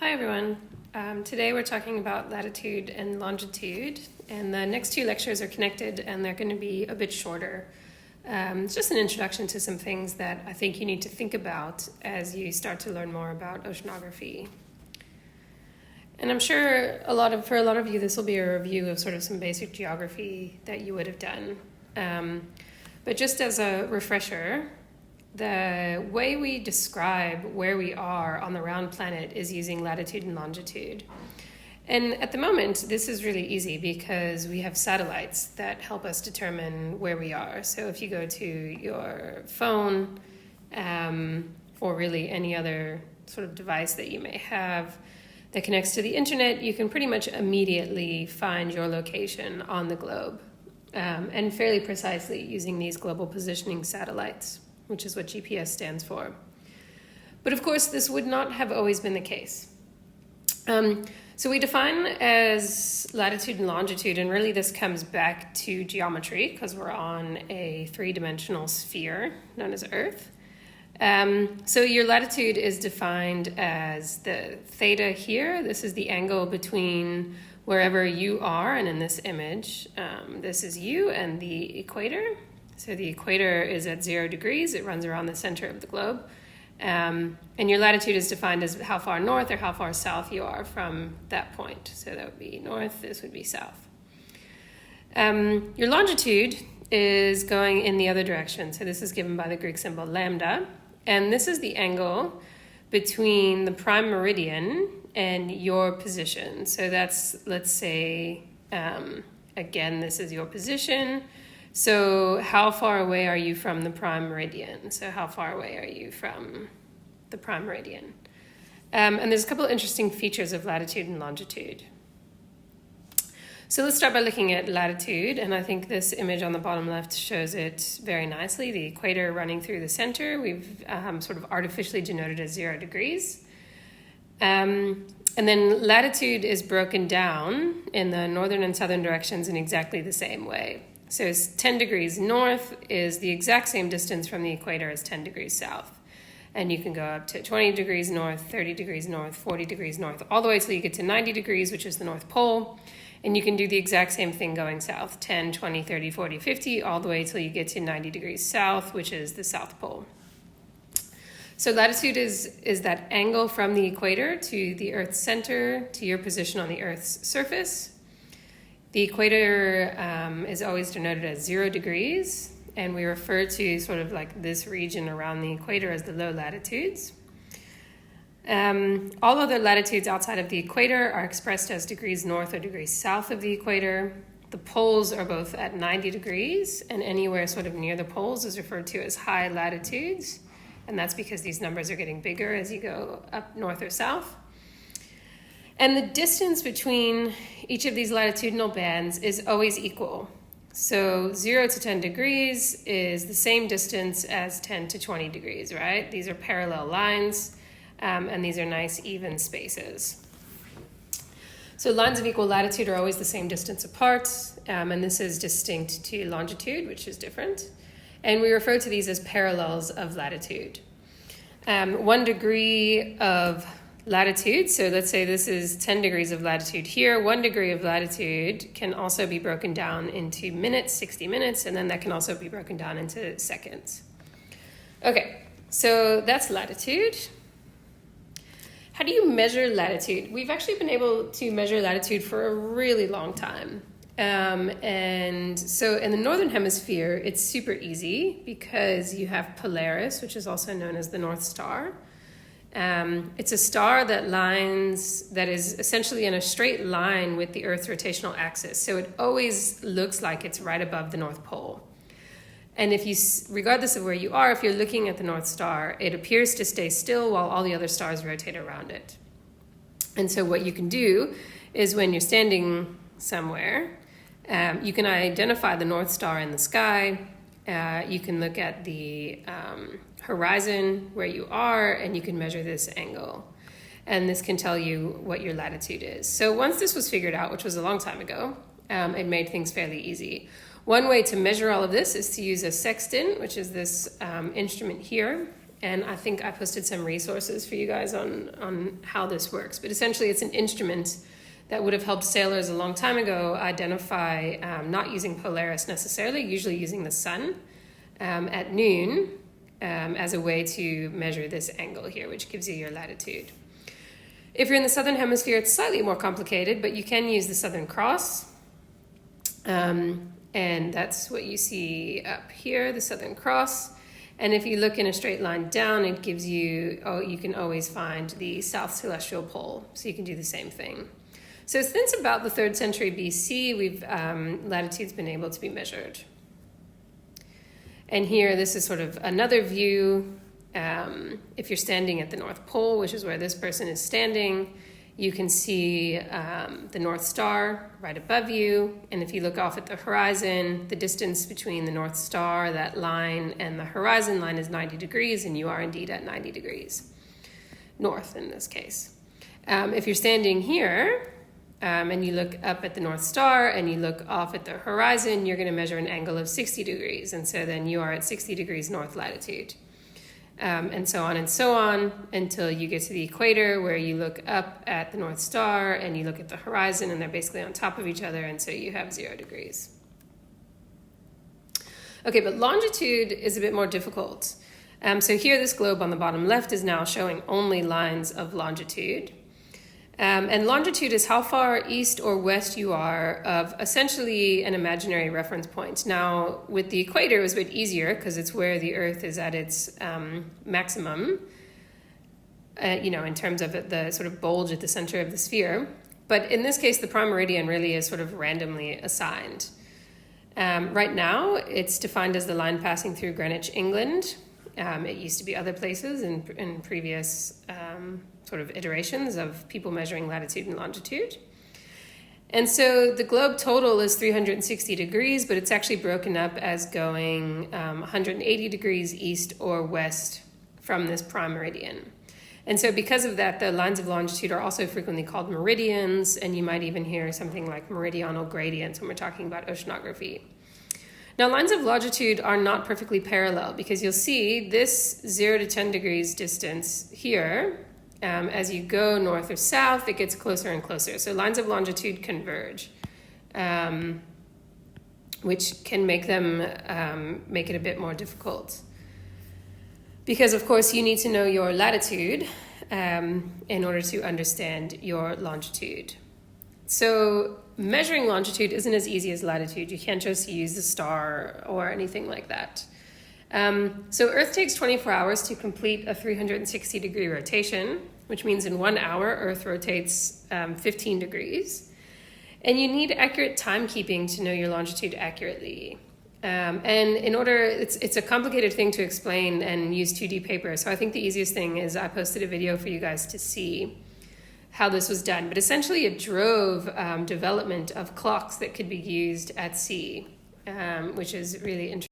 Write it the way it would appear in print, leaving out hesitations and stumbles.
Hi everyone. Today we're talking about latitude and longitude, and the next two lectures are connected and they're going to be a bit shorter. It's just an introduction to some things that I think you need to think about as you start to learn more about oceanography. And I'm sure for a lot of you this will be a review of sort of some basic geography that you would have done. But just as a refresher, the way we describe where we are on the round planet is using latitude and longitude. And at the moment, this is really easy because we have satellites that help us determine where we are. So if you go to your phone, or really any other sort of device that you may have that connects to the internet, you can pretty much immediately find your location on the globe, and fairly precisely using these global positioning satellites, which is what GPS stands for. But of course, this would not have always been the case. So we define as latitude and longitude, and really this comes back to geometry because we're on a three-dimensional sphere known as Earth. So your latitude is defined as the theta here. This is the angle between wherever you are, and in this image, this is you and the equator. So the equator is at 0 degrees. It runs around the center of the globe. And your latitude is defined as how far north or how far south you are from that point. So that would be north, this would be south. Your longitude is going in the other direction. So this is given by the Greek symbol lambda. And this is the angle between the prime meridian and your position. So that's, let's say, again, this is your position. So how far away are you from the prime meridian? So how far away are you from the prime meridian? And there's a couple of interesting features of latitude and longitude. So let's start by looking at latitude, and I think this image on the bottom left shows it very nicely. The equator running through the center, we've sort of artificially denoted as 0 degrees. And then latitude is broken down in the northern and southern directions in exactly the same way. So 10 degrees north is the exact same distance from the equator as 10 degrees south. And you can go up to 20 degrees north, 30 degrees north, 40 degrees north, all the way till you get to 90 degrees, which is the North Pole. And you can do the exact same thing going south, 10, 20, 30, 40, 50, all the way till you get to 90 degrees south, which is the South Pole. So latitude is that angle from the equator to the Earth's center, to your position on the Earth's surface. The equator is always denoted as 0 degrees, and we refer to sort of like this region around the equator as the low latitudes. All other latitudes outside of the equator are expressed as degrees north or degrees south of the equator. The poles are both at 90 degrees, and anywhere sort of near the poles is referred to as high latitudes, and that's because these numbers are getting bigger as you go up north or south. And the distance between each of these latitudinal bands is always equal. So 0 to 10 degrees is the same distance as 10 to 20 degrees, right? These are parallel lines, and these are nice even spaces. So lines of equal latitude are always the same distance apart, and this is distinct to longitude, which is different. And we refer to these as parallels of latitude. 1 degree of latitude, so let's say this is 10 degrees of latitude here. 1 degree of latitude can also be broken down into minutes, 60 minutes, and then that can also be broken down into seconds. Okay, so that's latitude. How do you measure latitude? We've actually been able to measure latitude for a really long time. And so in the Northern Hemisphere, it's super easy because you have Polaris, which is also known as the North Star. It's a star that is essentially in a straight line with the Earth's rotational axis. So it always looks like it's right above the North Pole. And regardless of where you are, if you're looking at the North Star, it appears to stay still while all the other stars rotate around it. And so what you can do is when you're standing somewhere, you can identify the North Star in the sky. You can look at the horizon where you are, and you can measure this angle. And this can tell you what your latitude is. So once this was figured out, which was a long time ago, it made things fairly easy. One way to measure all of this is to use a sextant, which is this instrument here. And I think I posted some resources for you guys on how this works. But essentially, it's an instrument that would have helped sailors a long time ago identify, not using Polaris necessarily, usually using the sun at noon as a way to measure this angle here, which gives you your latitude. If you're in the southern hemisphere, it's slightly more complicated, but you can use the Southern Cross. And that's what you see up here, the Southern Cross. And if you look in a straight line down, it gives you, you can always find the South Celestial Pole. So you can do the same thing. So since about the 3rd century BC, latitude's been able to be measured. And here, this is sort of another view. If you're standing at the North Pole, which is where this person is standing, you can see the North Star right above you. And if you look off at the horizon, the distance between the North Star, that line, and the horizon line is 90 degrees, and you are indeed at 90 degrees north in this case. If you're standing here, and you look up at the North Star and you look off at the horizon, you're going to measure an angle of 60 degrees. And so then you are at 60 degrees north latitude. And so on until you get to the equator, where you look up at the North Star and you look at the horizon, and they're basically on top of each other, and so you have 0 degrees. Okay, but longitude is a bit more difficult. So here, this globe on the bottom left is now showing only lines of longitude. And longitude is how far east or west you are of essentially an imaginary reference point. Now, with the equator, it was a bit easier because it's where the Earth is at its maximum, in terms of the sort of bulge at the center of the sphere. But in this case, the prime meridian really is sort of randomly assigned. Right now, it's defined as the line passing through Greenwich, England. It used to be other places in previous sort of iterations of people measuring latitude and longitude. And so the globe total is 360 degrees, but it's actually broken up as going 180 degrees east or west from this prime meridian. And so because of that, the lines of longitude are also frequently called meridians, and you might even hear something like meridional gradients when we're talking about oceanography. Now, lines of longitude are not perfectly parallel, because you'll see this 0 to 10 degrees distance here. As you go north or south, it gets closer and closer. So lines of longitude converge, which can make it a bit more difficult. Because, of course, you need to know your latitude in order to understand your longitude. So measuring longitude isn't as easy as latitude. You can't just use the star or anything like that. So Earth takes 24 hours to complete a 360-degree rotation, which means in 1 hour, Earth rotates 15 degrees. And you need accurate timekeeping to know your longitude accurately. And in order, it's a complicated thing to explain and use 2D paper. So I think the easiest thing is I posted a video for you guys to see how this was done. But essentially, it drove development of clocks that could be used at sea, which is really interesting.